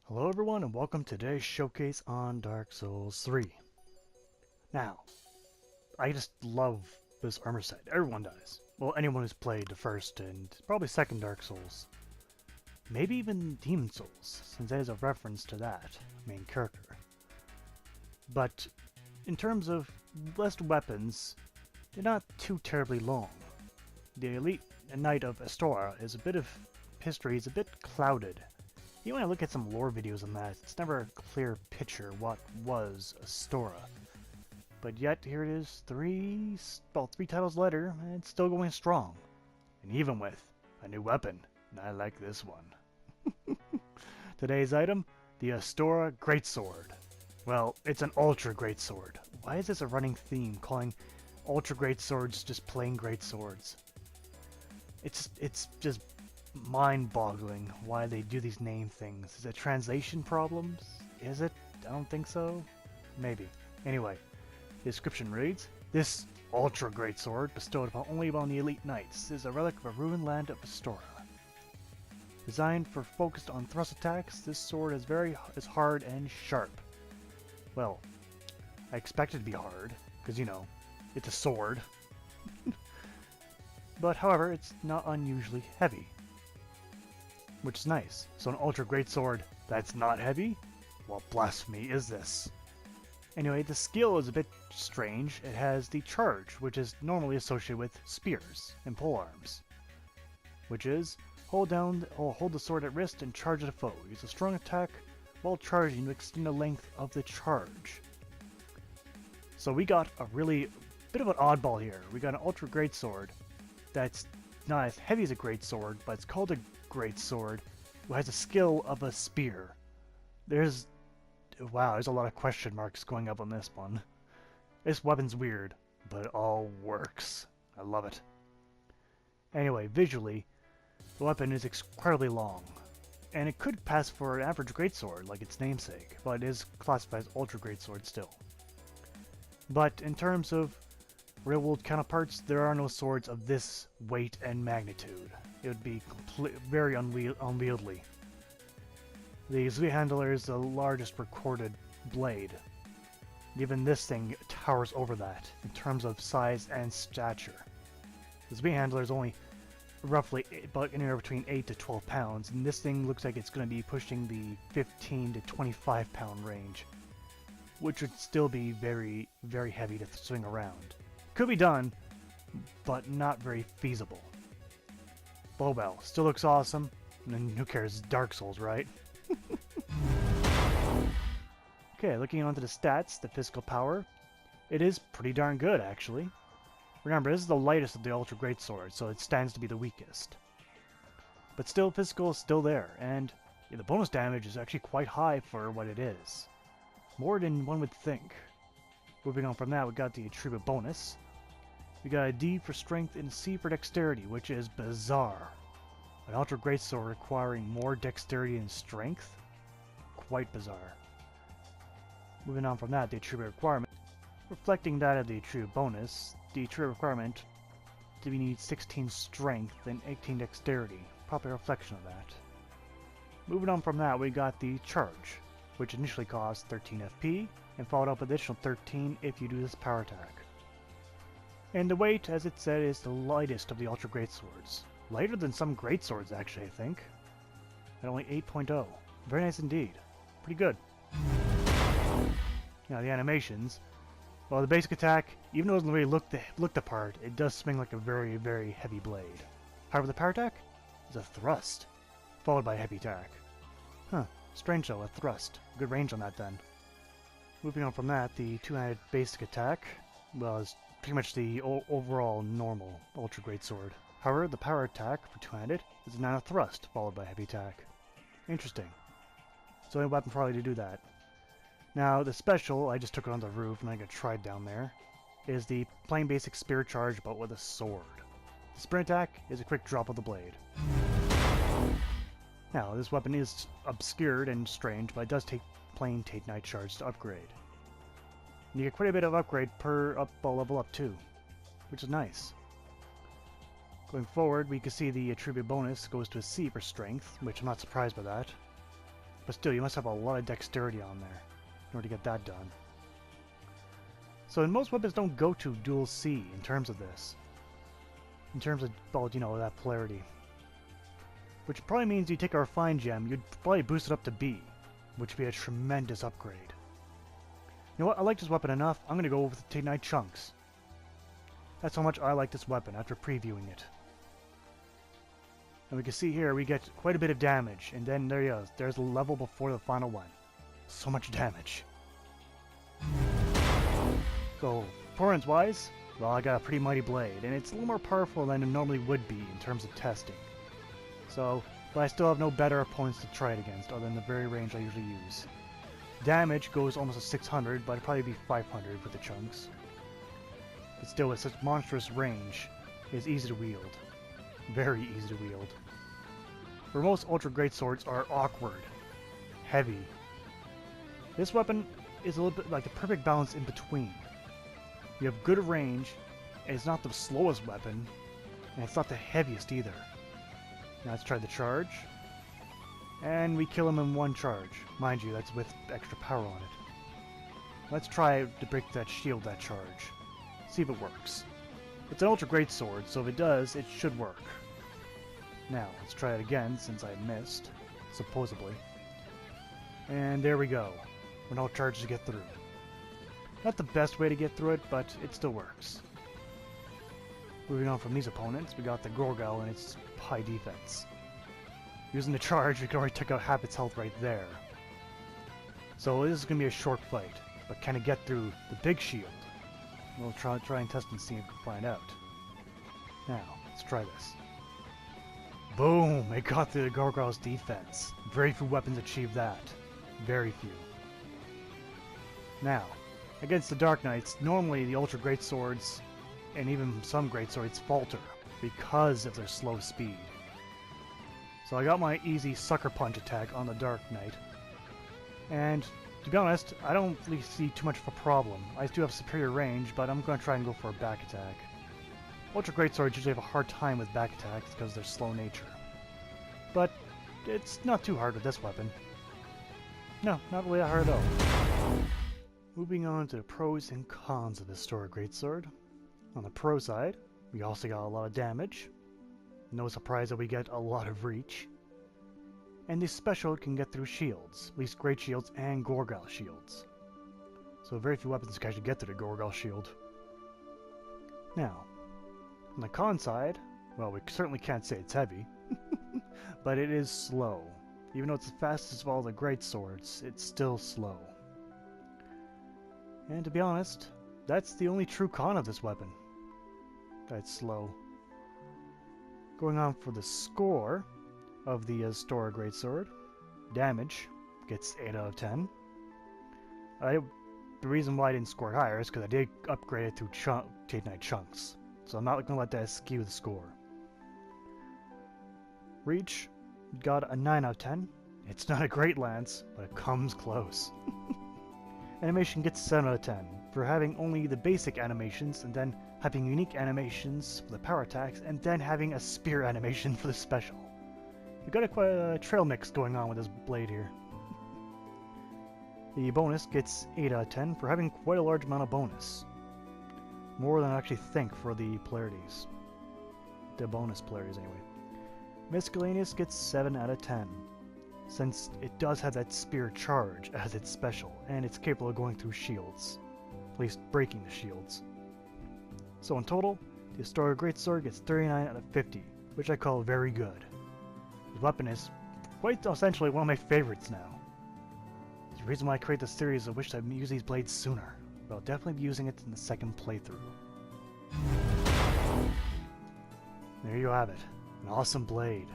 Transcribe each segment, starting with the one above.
Hello everyone and welcome to today's showcase on Dark Souls 3. Now, I just love this armor set. Everyone does. Well, anyone who's played the first and probably second Dark Souls. Maybe even Demon Souls, since it is a reference to that main character. But in terms of list weapons, they're not too terribly long. The Elite Knight of Astora is a bit of history is a bit clouded. Even when I look at some lore videos on that, it's never a clear picture what was Astora. But yet, here it is, three titles later, and it's still going strong. And even with a new weapon, and I like this one. Today's item, the Astora Greatsword. Well, it's an Ultra Greatsword. Why is this a running theme, calling Ultra Greatswords just plain Greatswords? It's just mind-boggling why they do these name things. Is it translation problems? Is it? I don't think so. Maybe. Anyway, the description reads, "This ultra great sword, bestowed only upon the elite knights, is a relic of a ruined land of Astora. Designed for focused on thrust attacks, this sword is hard and sharp." Well, I expect it to be hard, because you know, it's a sword. But however, it's not unusually heavy, which is nice. So an ultra great sword that's not heavy? What blasphemy is this? Anyway, the skill is a bit strange. It has the charge, which is normally associated with spears and polearms, which is hold the sword at wrist and charge at a foe. Use a strong attack while charging to extend the length of the charge. So we got a really bit of an oddball here. We got an ultra great sword that's not as heavy as a great sword, but it's called a great sword, who has a skill of a spear. There's a lot of question marks going up on this one. This weapon's weird, but it all works. I love it. Anyway, visually, the weapon is incredibly long, and it could pass for an average greatsword like its namesake, but it is classified as ultra greatsword still. But in terms of real-world counterparts, there are no swords of this weight and magnitude. It would be very unwieldy. The Z-Handler is the largest recorded blade. Even this thing towers over that in terms of size and stature. The Z-Handler is only roughly anywhere between 8 to 12 pounds, and this thing looks like it's going to be pushing the 15 to 25 pound range, which would still be very, very heavy to swing around. Could be done, but not very feasible. Well, still looks awesome, and who cares, it's Dark Souls, right? Okay, looking onto the stats, the physical power, it is pretty darn good, actually. Remember, this is the lightest of the Ultra Greatsword, so it stands to be the weakest. But still, physical is still there, and the bonus damage is actually quite high for what it is. More than one would think. Moving on from that, we got the attribute bonus. We got a D for strength and a C for dexterity, which is bizarre. An ultra greatsword requiring more dexterity and strength? Quite bizarre. Moving on from that, the attribute requirement. Reflecting that of the attribute bonus, the attribute requirement to need 16 strength and 18 dexterity. Proper reflection of that. Moving on from that, we got the charge, which initially costs 13 FP, and followed up with additional 13 if you do this power attack. And the weight, as it said, is the lightest of the Ultra Greatswords. Lighter than some Greatswords, actually, I think. At only 8.0. Very nice indeed. Pretty good. Now, the animations. Well, the basic attack, even though it doesn't really look the part, it does swing like a very, very heavy blade. However, the power attack is a thrust, followed by a heavy attack. Huh. Strange though, a thrust. Good range on that then. Moving on from that, the two-handed basic attack, well, is pretty much the overall normal Ultra Greatsword. However, the power attack for two-handed is now a thrust, followed by a heavy attack. Interesting. So any weapon probably to do that. Now, the special, I just took it on the roof and I got tried down there, is the plain basic spear charge but with a sword. The sprint attack is a quick drop of the blade. Now, this weapon is obscured and strange, but it does take plain Tate Knight Shards to upgrade. And you get quite a bit of upgrade per level up too, which is nice. Going forward, we can see the attribute bonus goes to a C for strength, which I'm not surprised by that. But still, you must have a lot of dexterity on there in order to get that done. So most weapons don't go to dual C in terms of this. In terms of, well, you know, that polarity. Which probably means you take our Refine Gem, you'd probably boost it up to B, which would be a tremendous upgrade. You know what, I like this weapon enough, I'm going to go with the Titanite Chunks. That's how much I like this weapon after previewing it. And we can see here, we get quite a bit of damage, and then there he is, there's the level before the final one. So much damage. So, performance-wise, well, I got a pretty mighty blade, and it's a little more powerful than it normally would be in terms of testing. So, but I still have no better opponents to try it against, other than the very range I usually use. Damage goes almost to 600, but it'd probably be 500 with the chunks. But still, with such monstrous range, it's easy to wield. Very easy to wield. Where most Ultra Greatswords are awkward, heavy. This weapon is a little bit like the perfect balance in between. You have good range, and it's not the slowest weapon, and it's not the heaviest either. Now let's try the charge. And we kill him in one charge. Mind you, that's with extra power on it. Let's try to break that shield, that charge. See if it works. It's an Ultra Greatsword, so if it does, it should work. Now, let's try it again, since I missed. Supposedly. And there we go. When all charges to get through. Not the best way to get through it, but it still works. Moving on from these opponents, we got the Gorgal and its high defense. Using the charge, we can already take out half its health right there. So this is going to be a short fight, but can it get through the big shield? We'll try and test and see if we can find out. Now, let's try this. Boom! It got through the Gorgal's defense. Very few weapons achieve that. Very few. Now, against the Dark Knights, normally the Ultra Greatswords, and even some Greatswords, falter because of their slow speed. So I got my easy Sucker Punch attack on the Dark Knight. And, to be honest, I don't really see too much of a problem. I do have superior range, but I'm going to try and go for a back attack. Ultra Greatswords usually have a hard time with back attacks because of their slow nature. But it's not too hard with this weapon. No, not really that hard at all. Moving on to the pros and cons of the Astora Greatsword. On the pro side, we also got a lot of damage. No surprise that we get a lot of reach. And the special can get through shields, at least Great Shields and Gorgal Shields. So very few weapons can actually get through the Gorgal Shield. Now, on the con side, well, we certainly can't say it's heavy, but it is slow. Even though it's the fastest of all the great swords, it's still slow. And to be honest, that's the only true con of this weapon. That it's slow. Going on for the score of the Astora Greatsword, damage gets 8 out of 10. The reason why I didn't score it higher is because I did upgrade it through Titanite Chunks. So I'm not going to let that skew the score. Reach got a 9 out of 10. It's not a great lance, but it comes close. Animation gets 7 out of 10 for having only the basic animations and then having unique animations for the power attacks and then having a spear animation for the special. You've got quite a trail mix going on with this blade here. The bonus gets 8 out of 10 for having quite a large amount of bonus. More than I actually think for the polarities. The bonus polarities anyway. Miscellaneous gets 7 out of 10. Since it does have that spear charge as its special, and it's capable of going through shields. At least breaking the shields. So in total, the Astora Greatsword gets 39 out of 50, which I call very good. The weapon is quite essentially one of my favorites now. It's the reason why I create this series. I wish I'd used these blades sooner, but I'll definitely be using it in the second playthrough. There you have it. An awesome blade.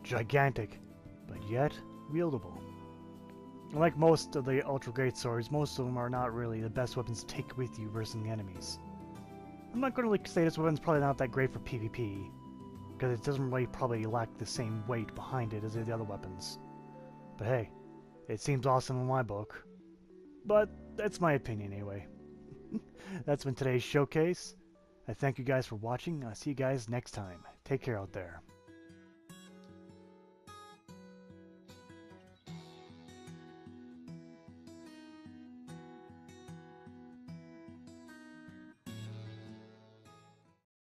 Gigantic, but yet wieldable. Like most of the Ultra Greatswords, most of them are not really the best weapons to take with you versus the enemies. I'm not going to say this weapon's probably not that great for PvP, because it doesn't really probably lack the same weight behind it as the other weapons. But hey, it seems awesome in my book. But that's my opinion anyway. That's been today's showcase. I thank you guys for watching, and I'll see you guys next time. Take care out there.